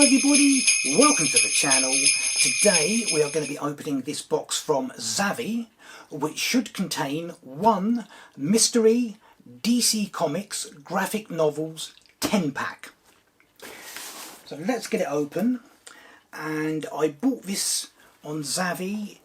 everybody, welcome to the channel. Today we are going to be opening this box from Zavvi, which should contain one mystery DC Comics graphic novels 10 pack. So let's get it open. And I bought this on Zavvi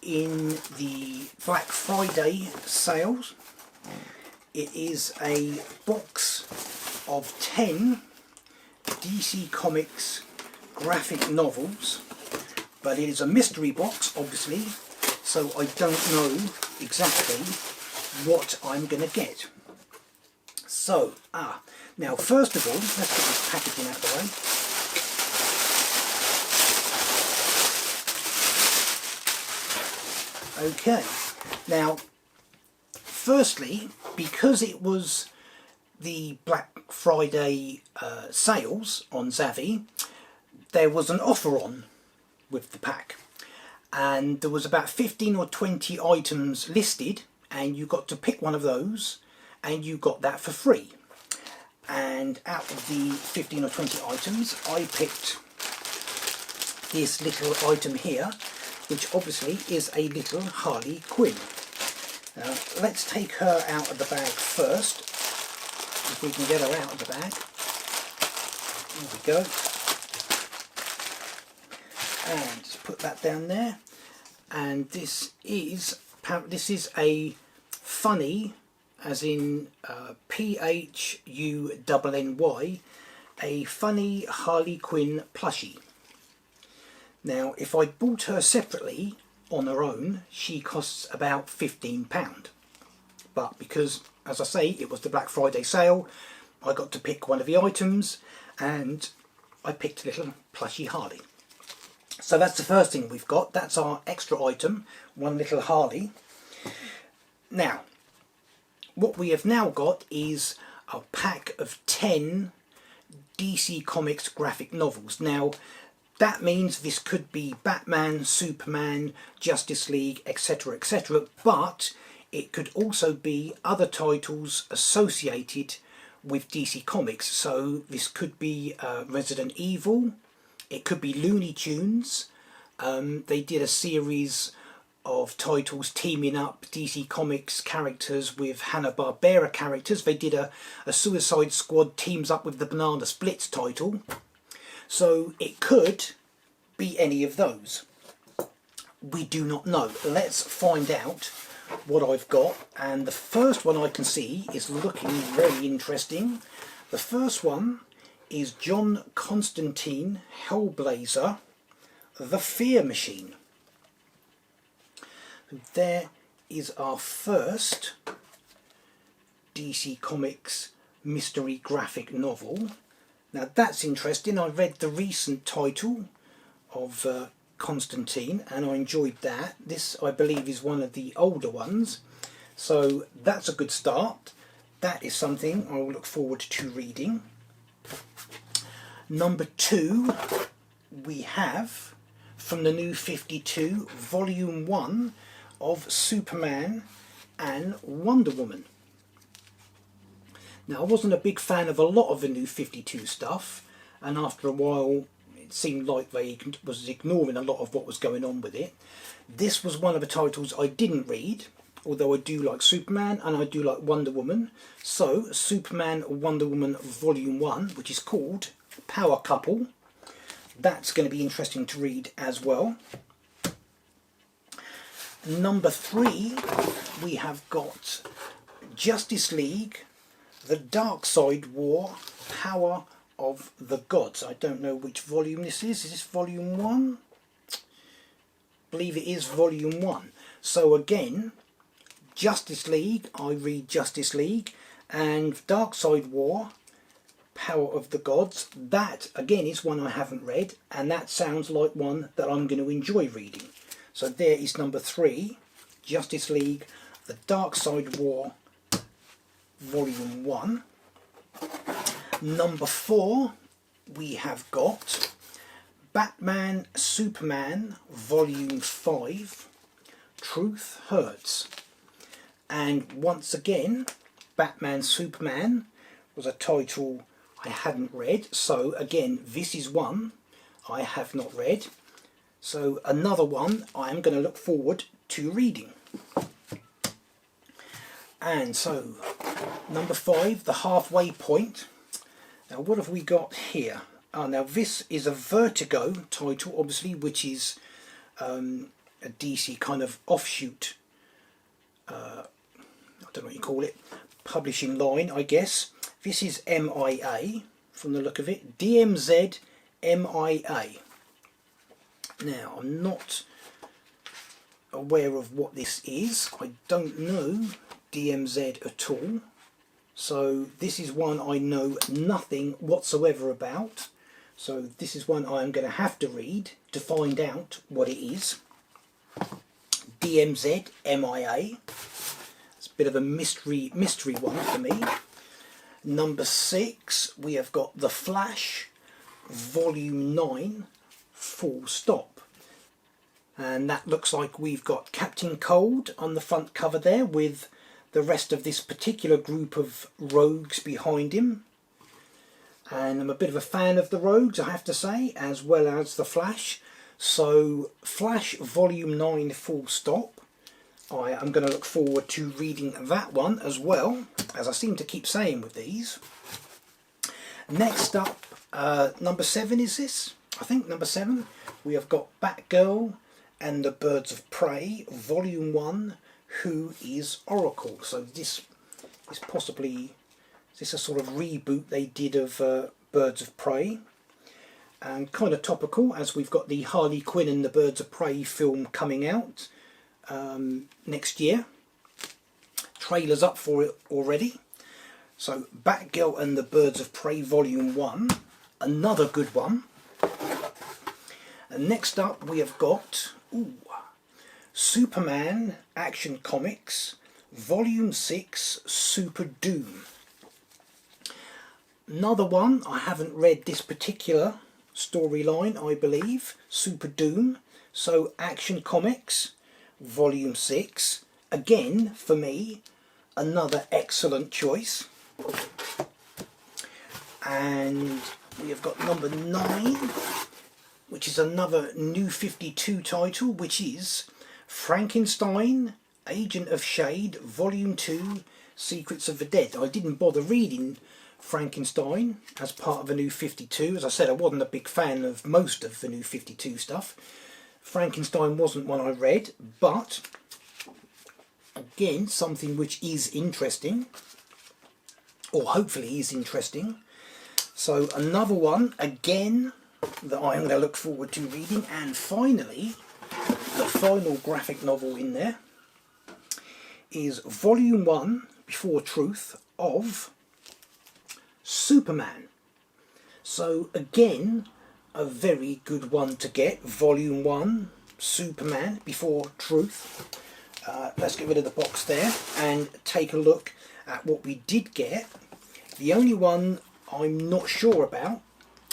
in the Black Friday sales. It is a box of 10 DC Comics graphic novels, but it is a mystery box, obviously, so I don't know exactly what I'm going to get. So, now first of all, let's get this packaging out of the way. Okay, now, firstly, because it was the Black Friday sales on Zavvi, there was an offer on with the pack, and there was about 15 or 20 items listed, and you got to pick one of those and you got that for free. And out of the 15 or 20 items, I picked this little item here, which obviously is a little Harley Quinn. Now let's take her out of the bag first, if we can get her out of the bag. There we go. And just put that down there. And this is a funny, as in P-H-U-N-N-Y, a funny Harley Quinn plushie. Now, if I bought her separately on her own, she costs about £15. But because, as I say, it was the Black Friday sale, I got to pick one of the items, and I picked a little plushie Harley. So that's the first thing we've got. That's our extra item, one little Harley. Now, what we have now got is a pack of 10 DC Comics graphic novels. Now, that means this could be Batman, Superman, Justice League, etc., etc., but it could also be other titles associated with DC Comics. So this could be Resident Evil, it could be Looney Tunes. They did a series of titles teaming up DC Comics characters with Hanna-Barbera characters. They did a Suicide Squad teams up with the Banana Splits title. So it could be any of those. We do not know. Let's find out what I've got. And the first one I can see is looking very interesting. The first one is John Constantine Hellblazer, The Fear Machine. There is our first DC Comics mystery graphic novel. Now that's interesting. I read the recent title of Constantine and I enjoyed that. This, I believe, is one of the older ones, so that's a good start. That is something I will look forward to reading. Number 2, we have from the New 52 Volume 1 of Superman and Wonder Woman. Now, I wasn't a big fan of a lot of the New 52 stuff, and after a while it seemed like they was ignoring a lot of what was going on with it. This was one of the titles I didn't read, although I do like Superman and I do like Wonder Woman. So, Superman Wonder Woman Volume 1, which is called Power Couple. That's going to be interesting to read as well. Number 3, we have got Justice League, The Dark Side War, Power of the Gods. I don't know which volume this is. Is this volume 1? I believe it is volume 1. So again, Justice League, I read Justice League, and Dark Side War, Power of the Gods. That again is one I haven't read, and that sounds like one that I'm going to enjoy reading. So there is number 3, Justice League, The Dark Side War, Volume 1. Number 4, we have got Batman Superman Volume 5, Truth Hurts. And once again, Batman Superman was a title I hadn't read, so again this is one I have not read. So another one I am going to look forward to reading. And so, number 5, The Halfway Point. Now what have we got here? Now this is a Vertigo title, obviously, which is a DC kind of offshoot, I don't know what you call it, publishing line, I guess. This is MIA, from the look of it. DMZ MIA. Now, I'm not aware of what this is. I don't know DMZ at all. So this is one I know nothing whatsoever about. So this is one I am going to have to read to find out what it is. DMZ MIA. It's a bit of a mystery one for me. Number 6, we have got The Flash, Volume 9, Full Stop. And that looks like we've got Captain Cold on the front cover there with the rest of this particular group of rogues behind him. And I'm a bit of a fan of the rogues, I have to say, as well as the Flash. So Flash Volume 9 Full Stop. I am going to look forward to reading that one as well, as I seem to keep saying with these. Next up, number 7 is this? I think number 7. We have got Batgirl and the Birds of Prey, Volume 1, Who is Oracle? So this is possibly, is this a sort of reboot they did of Birds of Prey? And kind of topical, as we've got the Harley Quinn and the Birds of Prey film coming out next year. Trailers up for it already. So Batgirl and the Birds of Prey Volume 1, another good one. And next up we have got Superman Action Comics Volume 6 Super Doom. Another one, I haven't read this particular storyline, I believe, Super Doom. So Action Comics Volume 6, again for me another excellent choice. And we have got number 9, which is another New 52 title, which is Frankenstein Agent of Shade Volume 2 Secrets of the Dead. I didn't bother reading Frankenstein as part of the New 52. As I said, I wasn't a big fan of most of the New 52 stuff. Frankenstein wasn't one I read, but again, something which is interesting, or hopefully is interesting. So another one, again, that I am going to look forward to reading. And finally, the final graphic novel in there is Volume 1, Before Truth, of Superman. So again, a very good one to get. Volume 1, Superman, Before Truth. Let's get rid of the box there and take a look at what we did get. The only one I'm not sure about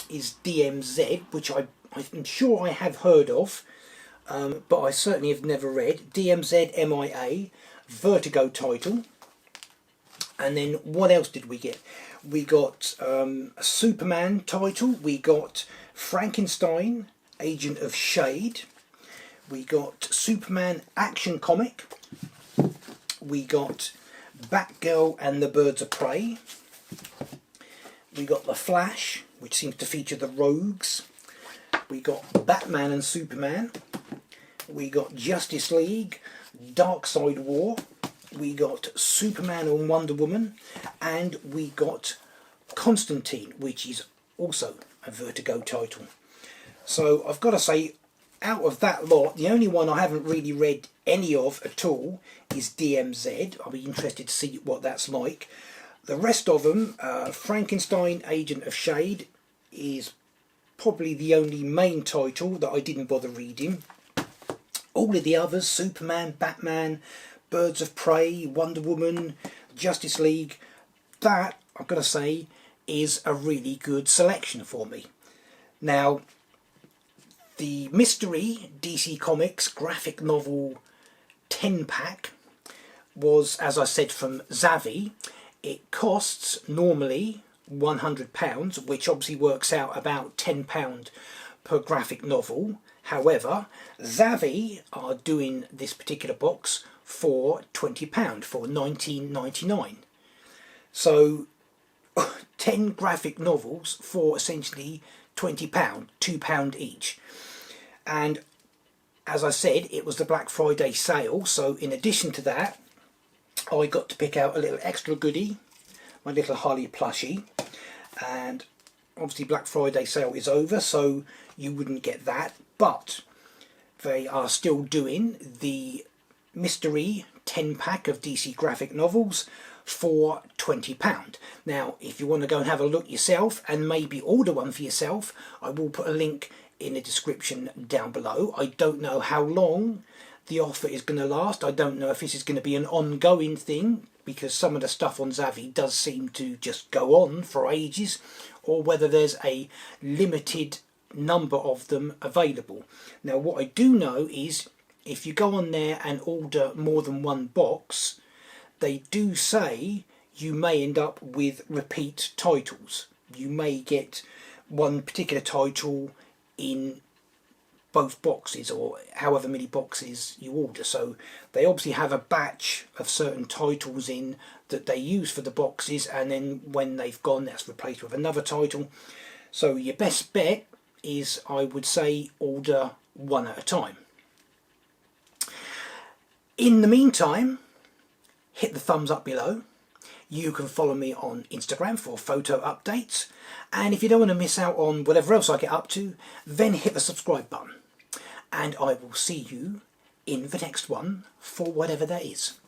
is DMZ, which I'm sure I have heard of, but I certainly have never read. DMZ MIA, Vertigo title. And then what else did we get? We got a Superman title. We got Frankenstein, Agent of Shade. We got Superman Action Comic. We got Batgirl and the Birds of Prey. We got The Flash, which seems to feature the Rogues. We got Batman and Superman. We got Justice League, Darkseid War. We got Superman and Wonder Woman. And we got Constantine, which is also a Vertigo title. So I've got to say, out of that lot, the only one I haven't really read any of at all is DMZ. I'll be interested to see what that's like. The rest of them, Frankenstein Agent of Shade is probably the only main title that I didn't bother reading. All of the others, Superman, Batman, Birds of Prey, Wonder Woman, Justice League, that, I've got to say, is a really good selection for me. Now, the mystery DC Comics graphic novel 10 pack was, as I said, from Zavvi. It costs normally £100, which obviously works out about £10 per graphic novel. However, Zavvi are doing this particular box for £20, for 19.99. So 10 graphic novels for essentially £20, £2 each. And as I said, it was the Black Friday sale, so in addition to that, I got to pick out a little extra goodie, my little Harley plushie. And obviously Black Friday sale is over, so you wouldn't get that, but they are still doing the mystery 10 pack of DC graphic novels for £20. Now, if you want to go and have a look yourself and maybe order one for yourself, I will put a link in the description down below. I don't know how long the offer is going to last. I don't know if this is going to be an ongoing thing, because some of the stuff on Zavvi does seem to just go on for ages, or whether there's a limited number of them available. Now, what I do know is if you go on there and order more than one box, they do say you may end up with repeat titles. You may get one particular title in both boxes, or however many boxes you order. So they obviously have a batch of certain titles in that they use for the boxes, and then when they've gone, that's replaced with another title. So your best bet is, I would say, order one at a time. In the meantime, hit the thumbs up below. You can follow me on Instagram for photo updates, and if you don't want to miss out on whatever else I get up to, then hit the subscribe button. And I will see you in the next one, for whatever that is.